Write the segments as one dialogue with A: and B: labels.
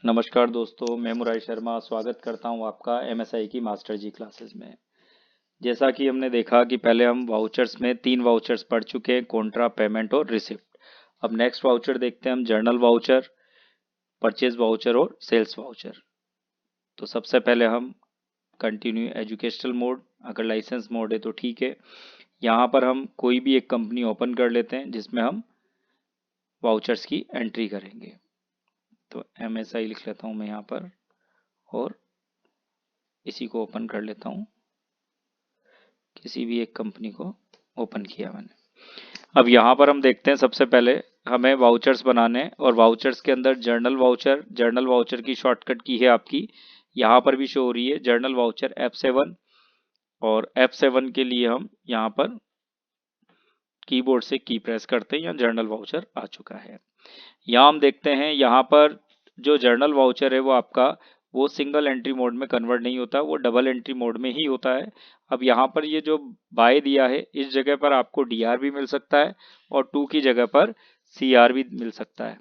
A: नमस्कार दोस्तों, मैं मुरारी शर्मा स्वागत करता हूं आपका एमएसआई की मास्टर जी क्लासेस में। जैसा कि हमने देखा कि पहले हम वाउचर्स में 3 वाउचर्स पढ़ चुके हैं, कॉन्ट्रा, पेमेंट और रिसिप्ट। अब नेक्स्ट वाउचर देखते हैं हम, जर्नल वाउचर, परचेज वाउचर और सेल्स वाउचर। तो सबसे पहले हम कंटिन्यू एजुकेशनल मोड, अगर लाइसेंस मोड है तो ठीक है। यहाँ पर हम कोई भी एक कंपनी ओपन कर लेते हैं जिसमें हम वाउचर्स की एंट्री करेंगे। तो एमएसआई लिख लेता हूँ मैं यहाँ पर और इसी को ओपन कर लेता हूँ। किसी भी एक कंपनी को ओपन किया मैंने। अब यहाँ पर हम देखते हैं, सबसे पहले हमें वाउचर्स बनाने हैं और वाउचर्स के अंदर जर्नल वाउचर की शॉर्टकट की है आपकी, यहाँ पर भी शो हो रही है जर्नल वाउचर F7। और F7 के लिए हम यहाँ पर कीबोर्ड से की प्रेस करते हैं, या जर्नल वाउचर आ चुका है। यहाँ हम देखते हैं, यहाँ पर जो जर्नल वाउचर है वो सिंगल एंट्री मोड में कन्वर्ट नहीं होता, वो डबल एंट्री मोड में ही होता है। अब यहाँ पर ये जो बाय दिया है, इस जगह पर आपको डीआर भी मिल सकता है और 2 की जगह पर सीआर भी मिल सकता है।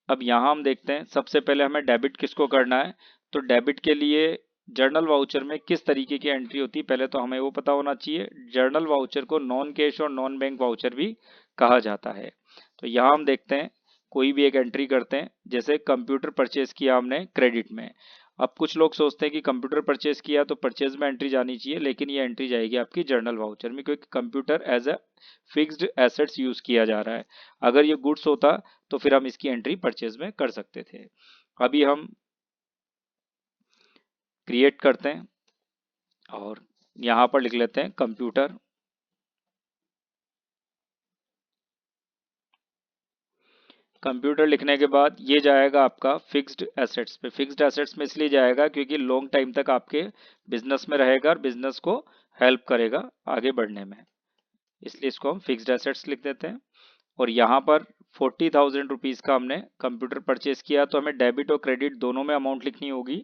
A: अब यहाँ हम देखते हैं, सबसे पहले हमें डेबिट किसको करना है। तो डेबिट के लिए जर्नल वाउचर में किस तरीके की एंट्री होती है, पहले तो हमें वो पता होना चाहिए। जर्नल वाउचर को नॉन कैश और नॉन बैंक वाउचर भी कहा जाता है। तो यहाँ हम देखते हैं, कोई भी एक एंट्री करते हैं। जैसे कंप्यूटर परचेज किया हमने क्रेडिट में। अब कुछ लोग सोचते हैं कि कंप्यूटर परचेज किया तो परचेज में एंट्री जानी चाहिए, लेकिन ये एंट्री जाएगी आपकी जर्नल वाउचर में, क्योंकि computer as a fixed assets use किया जा रहा है। अगर ये गुड्स होता तो फिर हम इसकी एंट्री परचेज में कर सकते थे। अभी हम क्रिएट करते हैं और यहाँ पर लिख लेते हैं कंप्यूटर। कंप्यूटर लिखने के बाद ये जाएगा आपका फिक्स्ड एसेट्स पे। फिक्स्ड एसेट्स में इसलिए जाएगा क्योंकि लॉन्ग टाइम तक आपके बिजनेस में रहेगा और बिजनेस को हेल्प करेगा आगे बढ़ने में, इसलिए इसको हम फिक्स्ड एसेट्स लिख देते हैं। और यहाँ पर 40,000 रुपीज़ का हमने कंप्यूटर परचेज किया, तो हमें डेबिट और क्रेडिट दोनों में अमाउंट लिखनी होगी।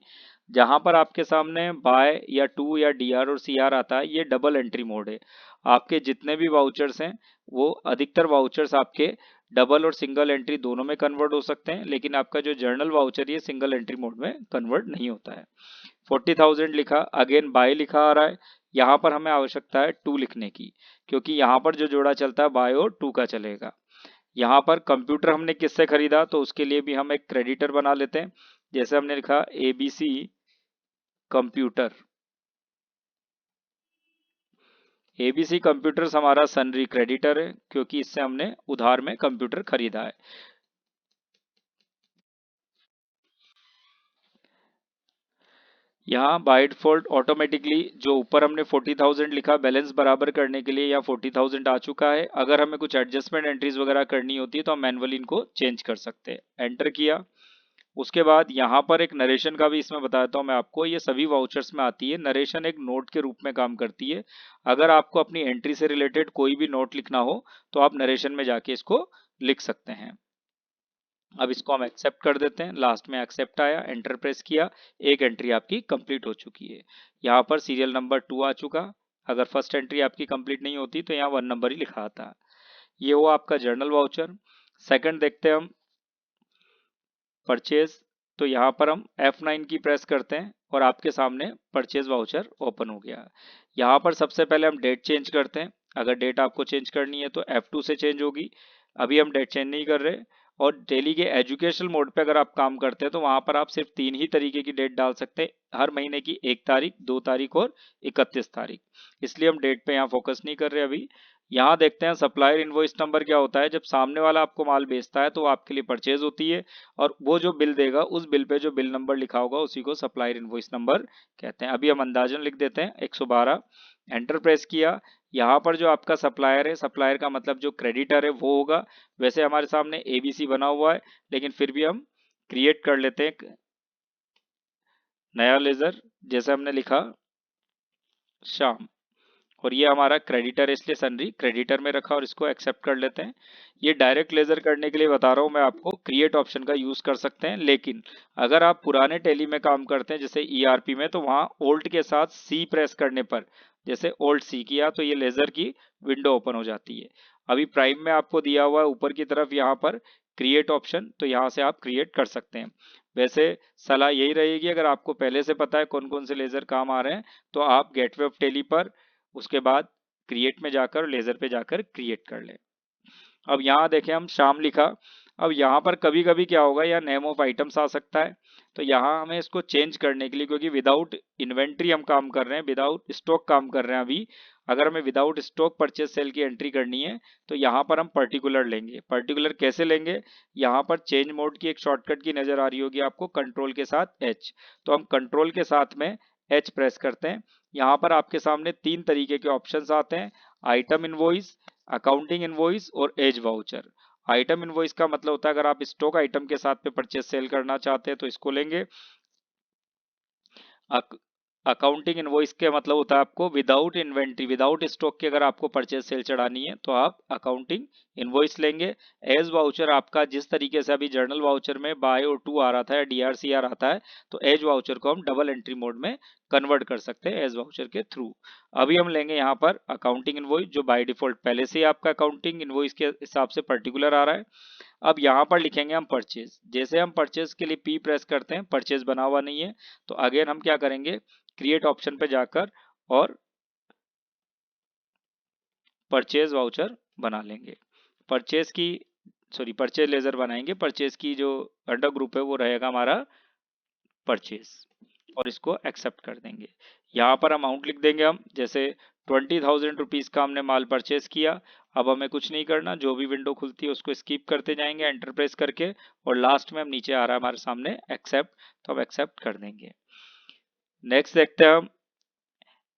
A: जहाँ पर आपके सामने बाय या टू या डीआर और सीआर आता है, ये डबल एंट्री मोड है। आपके जितने भी वाउचर्स हैं, वो अधिकतर वाउचर्स आपके डबल और सिंगल एंट्री दोनों में कन्वर्ट हो सकते हैं, लेकिन आपका जो जर्नल वाउचर ये सिंगल एंट्री मोड में कन्वर्ट नहीं होता है। 40,000 लिखा, अगेन बाय लिखा आ रहा है। यहाँ पर हमें आवश्यकता है टू लिखने की, क्योंकि यहाँ पर जो जोड़ा चलता है बाय और टू का चलेगा। यहाँ पर कंप्यूटर हमने किससे खरीदा, तो उसके लिए भी हम एक क्रेडिटर बना लेते हैं। जैसे हमने लिखा एबीसी कंप्यूटर। एबीसी कंप्यूटर्स हमारा सनरी क्रेडिटर है, क्योंकि इससे हमने उधार में कंप्यूटर खरीदा है। यहाँ बाय डिफॉल्ट ऑटोमेटिकली जो ऊपर हमने 40,000 लिखा बैलेंस बराबर करने के लिए, यहाँ 40,000 आ चुका है। अगर हमें कुछ एडजस्टमेंट एंट्रीज वगैरह करनी होती है तो हम मैनुअली इनको चेंज कर सकते हैं। एंटर किया। उसके बाद यहाँ पर एक नरेशन का भी इसमें बताता हूँ मैं आपको, ये सभी वाउचर्स में आती है। नरेशन एक नोट के रूप में काम करती है। अगर आपको अपनी एंट्री से रिलेटेड कोई भी नोट लिखना हो तो आप नरेशन में जाके इसको लिख सकते हैं। अब इसको हम एक्सेप्ट कर देते हैं। लास्ट में एक्सेप्ट आया, एंटर प्रेस किया, एक एंट्री आपकी कंप्लीट हो चुकी है। यहाँ पर सीरियल नंबर 2 आ चुका। अगर फर्स्ट एंट्री आपकी कंप्लीट नहीं होती तो यहाँ 1 नंबर ही लिखा आता। ये हुआ आपका जर्नल वाउचर। सेकंड देखते हैं हम परचेज। तो यहाँ पर हम F9 की प्रेस करते हैं और आपके सामने परचेज वाउचर ओपन हो गया। यहाँ पर सबसे पहले हम डेट चेंज करते हैं। अगर डेट आपको चेंज करनी है तो F2 से चेंज होगी। अभी हम डेट चेंज नहीं कर रहे। और डेली के एजुकेशनल मोड पे अगर आप काम करते हैं तो वहां पर आप सिर्फ 3 ही तरीके की डेट डाल सकते हैं, हर महीने की 1 तारीख, 2 तारीख और 31 तारीख। इसलिए हम डेट पे यहाँ फोकस नहीं कर रहे अभी। यहाँ देखते हैं सप्लायर इनवॉइस नंबर क्या होता है। जब सामने वाला आपको माल बेचता है तो वो आपके लिए परचेज होती है, और वो जो बिल देगा उस बिल पे जो बिल नंबर लिखा होगा उसी को सप्लायर इनवॉइस नंबर कहते हैं। अभी हम अंदाजन लिख देते हैं 112। एंटर प्रेस किया। यहाँ पर जो आपका सप्लायर है, सप्लायर का मतलब जो क्रेडिटर है वो होगा। वैसे हमारे सामने एबीसी बना हुआ है, लेकिन फिर भी हम क्रिएट कर लेते हैं नया लेजर। जैसे हमने लिखा श्याम, और ये हमारा क्रेडिटर है, इसलिए सनरी क्रेडिटर में रखा और इसको एक्सेप्ट कर लेते हैं। ये डायरेक्ट लेजर करने के लिए बता रहा हूँ मैं आपको, क्रिएट ऑप्शन का यूज कर सकते हैं। लेकिन अगर आप पुराने टेली में काम करते हैं जैसे ईआरपी में, तो वहाँ ओल्ट के साथ सी प्रेस करने पर, जैसे ओल्ट सी किया तो ये लेजर की विंडो ओपन हो जाती है। अभी प्राइम में आपको दिया हुआ है ऊपर की तरफ यहाँ पर क्रिएट ऑप्शन, तो यहाँ से आप क्रिएट कर सकते हैं। वैसे सलाह यही रहेगी, अगर आपको पहले से पता है कौन कौन से लेज़र काम आ रहे हैं तो आप गेटवे ऑफ टेली पर उसके बाद क्रिएट में जाकर लेज़र पे जाकर क्रिएट कर लें। अब यहाँ देखें हम शाम लिखा, अब यहाँ पर कभी कभी क्या होगा, या नेम ऑफ आइटम्स आ सकता है, तो यहाँ हमें इसको चेंज करने के लिए, क्योंकि विदाउट इन्वेंट्री हम काम कर रहे हैं, विदाउट स्टॉक काम कर रहे हैं अभी, अगर हमें विदाउट स्टॉक परचेज सेल की एंट्री करनी है तो यहाँ पर हम पर्टिकुलर लेंगे। पर्टिकुलर कैसे लेंगे, यहाँ पर चेंज मोड की एक शॉर्टकट की नजर आ रही होगी आपको, कंट्रोल के साथ एच, तो हम कंट्रोल के साथ में एच प्रेस करते हैं। यहाँ पर आपके सामने तीन तरीके के ऑप्शंस आते हैं, आइटम इनवॉइस, अकाउंटिंग इनवॉइस और एज वाउचर। आइटम इनवॉइस का मतलब होता है अगर आप स्टॉक आइटम के साथ में परचेज सेल करना चाहते हैं तो इसको लेंगे। अकाउंटिंग इनवॉइस के मतलब होता है आपको विदाउट इन्वेंट्री, विदाउट स्टॉक की अगर आपको परचेज सेल चढ़ानी है तो आप अकाउंटिंग इनवॉइस लेंगे। एज वाउचर आपका जिस तरीके से अभी जर्नल वाउचर में बाय और टू आ रहा था या DRCR आता है, तो एज वाउचर को हम डबल एंट्री मोड में कन्वर्ट कर सकते हैं एज वाउचर के थ्रू। अभी हम लेंगे यहाँ पर अकाउंटिंग इनवॉइस, जो बाय डिफॉल्ट पहले से ही आपका अकाउंटिंग इनवॉइस के हिसाब से पर्टिकुलर आ रहा है। अब यहाँ पर लिखेंगे हम परचेज, जैसे हम परचेज के लिए P प्रेस करते हैं, परचेज बना हुआ नहीं है, तो अगेन हम क्या करेंगे, क्रिएट ऑप्शन पे जाकर और परचेज वाउचर बना लेंगे। परचेज की परचेज लेजर बनाएंगे, परचेज की जो अंडर ग्रुप है वो रहेगा हमारा परचेज, और इसको एक्सेप्ट कर देंगे। यहाँ पर अमाउंट लिख देंगे हम, जैसे 20,000 रुपीज का हमने माल परचेज किया। अब हमें कुछ नहीं करना, जो भी विंडो खुलती है उसको स्किप करते जाएंगे एंटर प्रेस करके, और लास्ट में हम नीचे आ रहा है हमारे सामने एक्सेप्ट, तो हम एक्सेप्ट कर देंगे। नेक्स्ट देखते हैं हम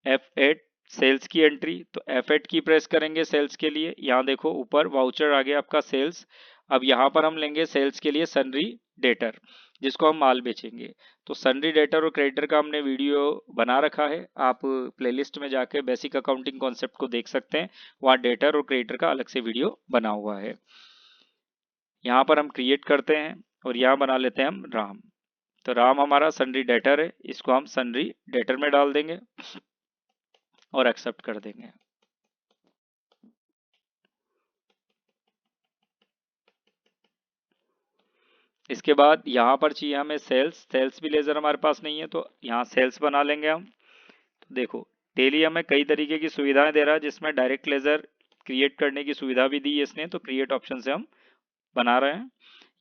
A: F8 सेल्स की एंट्री, तो F8 की प्रेस करेंगे सेल्स के लिए। यहाँ देखो ऊपर वाउचर आ गया आपका सेल्स। अब यहाँ पर हम लेंगे सेल्स के लिए सन्ड्री डेटर, जिसको हम माल बेचेंगे। तो सन्ड्री डेटर और क्रेडिटर का हमने वीडियो बना रखा है, आप प्लेलिस्ट में जाके बेसिक अकाउंटिंग कॉन्सेप्ट को देख सकते हैं, वहाँ डेटर और क्रेडिटर का अलग से वीडियो बना हुआ है। यहाँ पर हम क्रिएट करते हैं और यहाँ बना लेते हैं हम राम, तो राम हमारा सन्ड्री डेटर है, इसको हम सन्ड्री डेटर में डाल देंगे और एक्सेप्ट कर देंगे। इसके बाद यहाँ पर चाहिए हमें सेल्स, सेल्स भी लेजर हमारे पास नहीं है, तो यहाँ सेल्स बना लेंगे हम। तो देखो टेली हमें कई तरीके की सुविधाएं दे रहा है, जिसमें डायरेक्ट लेजर क्रिएट करने की सुविधा भी दी है इसने, तो क्रिएट ऑप्शन से हम बना रहे हैं।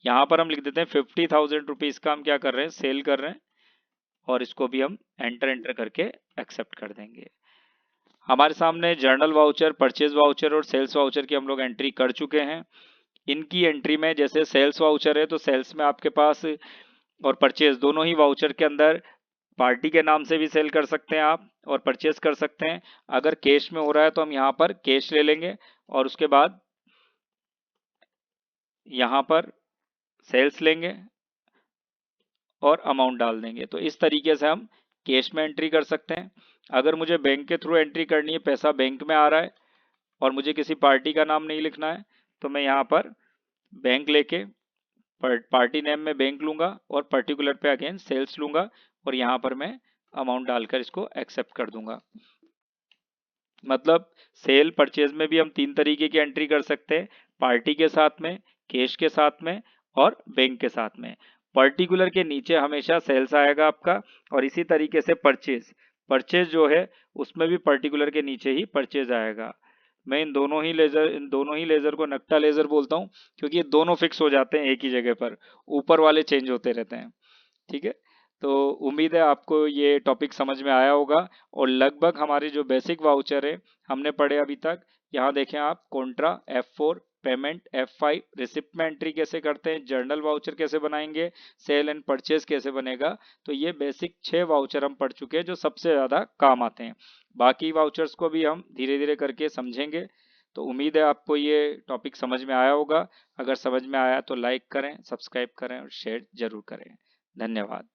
A: यहाँ पर हम लिख देते हैं 50,000 रुपीज का हम क्या कर रहे हैं, सेल कर रहे हैं, और इसको भी हम एंटर करके एक्सेप्ट कर देंगे। हमारे सामने जर्नल वाउचर, परचेज वाउचर और सेल्स वाउचर की हम लोग एंट्री कर चुके हैं। इनकी एंट्री में जैसे सेल्स वाउचर है तो सेल्स में आपके पास और परचेज दोनों ही वाउचर के अंदर पार्टी के नाम से भी सेल कर सकते हैं आप और परचेज कर सकते हैं। अगर कैश में हो रहा है तो हम यहाँ पर कैश ले लेंगे और उसके बाद यहाँ पर सेल्स लेंगे और अमाउंट डाल देंगे। तो इस तरीके से हम कैश में एंट्री कर सकते हैं। अगर मुझे बैंक के थ्रू एंट्री करनी है, पैसा बैंक में आ रहा है और मुझे किसी पार्टी का नाम नहीं लिखना है, तो मैं यहाँ पर बैंक लेके पार्टी नेम में बैंक लूंगा और पर्टिकुलर पे अगेन सेल्स लूंगा और यहाँ पर मैं अमाउंट डालकर इसको एक्सेप्ट कर दूंगा। मतलब सेल परचेज में भी हम तीन तरीके की एंट्री कर सकते हैं, पार्टी के साथ में, कैश के साथ में और बैंक के साथ में। पर्टिकुलर के नीचे हमेशा सेल्स आएगा आपका, और इसी तरीके से परचेज, परचेज जो है उसमें भी पर्टिकुलर के नीचे ही परचेज आएगा। मैं इन दोनों ही लेजर को नक्टा लेजर बोलता हूँ, क्योंकि ये दोनों फिक्स हो जाते हैं एक ही जगह पर, ऊपर वाले चेंज होते रहते हैं। ठीक है, तो उम्मीद है आपको ये टॉपिक समझ में आया होगा। और लगभग हमारे जो बेसिक वाउचर है हमने पढ़े अभी तक। यहाँ देखें आप, Contra F4, payment F5, receipt में एंट्री कैसे करते हैं, जर्नल वाउचर कैसे बनाएंगे, सेल एंड परचेज कैसे बनेगा। तो ये बेसिक 6 वाउचर हम पढ़ चुके हैं जो सबसे ज़्यादा काम आते हैं। बाकी वाउचर्स को भी हम धीरे धीरे करके समझेंगे। तो उम्मीद है आपको ये टॉपिक समझ में आया होगा। अगर समझ में आया तो लाइक करें, सब्सक्राइब करें और शेयर जरूर करें। धन्यवाद।